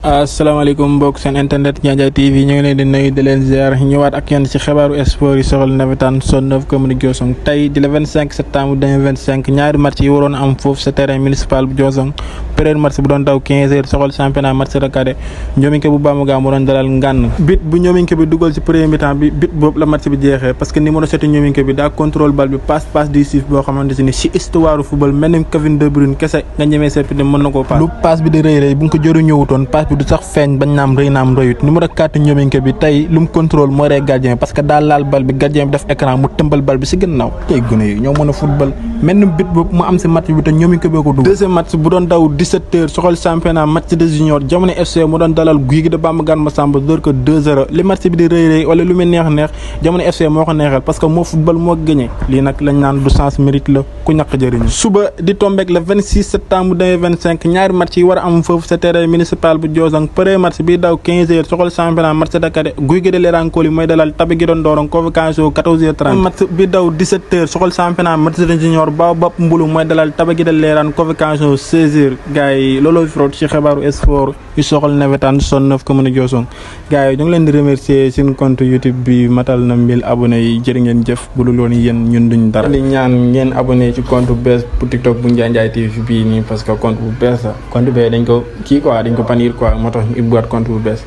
asalaamaaleykum mbokk seen internet Ndiadiaye TV ñu ngi leen di nuyu di leen ziar ñëwaat ak yéen ci xibaaru sport yi soxal nawetaan zone 9 commune Dioussong tey di le 25 septembre 2025 ñaari match yi waroon am foofu sa terrain municipal bu Dioussong premier match bu doon daw 15 heures soxal championnat match recadé Ndiominké bu Bamaga mu doon dalal Ngane bit bu Ndiominké bi dugal ci premier mi-temps bi bit boobu la match bi jeexee parce que numéro 7 Ndiominké bi daa contrôle bal bi passe décisif boo xamante ni ci histoire football mel ni Kevin De Bruyne kese nga ñemee seppi mën na koo passe lu passe bi di rëy bu nga ko jëru ñëwutoon passe du sax feeñ bañ naam rëy naam rëyut numéro 4 Ndiominké bi tey lu mu contrôle mooy rey gardien parce que daal laal bal bi gardien bi def écran mu tëmbal bal bi si gannaaw tey gune yi ñoo mën a football mel ni bit boobu mu am si match bi te Ndiominké bee ko dugg deuxième match bu doon daw 17h soxal championnat match de junior Jamono FC mu doon dalal Gouye Gui de Bamba Massamba door ko 2-0 li match bi di rëy wala lu muy neex Jamono FC moo ko neexal parce que moo football moo gagné lii nag lañ naan du sens mérite la ku ñàkk jëriñu suba di tombeek le 26 septembre 2025 ñaari match yi war a am foofu sa terrain municipal bu Dioussong premier match bi daw 15 heures soxal championnat match de cadet Gouye Gui de Lerankoli mooy dalal Tabi Guedon Ndorong convocation 14h30 match bi daw 17 heures soxal championnat match de junior Baobab Mbulu mooy dalal Tabi Guedon Lerane convocation 16h gars yi looloo fi root ci xibaaru sport yu soxal nawetaan zone 9 commune Dioussong gars yi ñu ngi leen di remercier seen compte YouTube bi matal na 1000 abonnés yi jërë ngeen jëf bu dul woon yéen ñun duñ dara li ñaan ngeen abonné ci compte bu bees bu TikTok bu Ndiadiaye TV bii nii parce que compte bu bees la compte bee dañ ko kii quoi dañ ko bannir quoi moo tax ñu ubbiwaat compte bu bees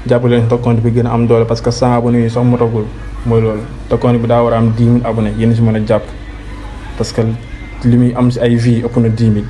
jàppale leen te compte bi gën a am doole parce que 100 abonnés yi sax motagul mooy loolu te compte bi daa war a am 10 000 abonnés yéen si mën a jàpp parce que li muy am si ay vues ëpp na 10 000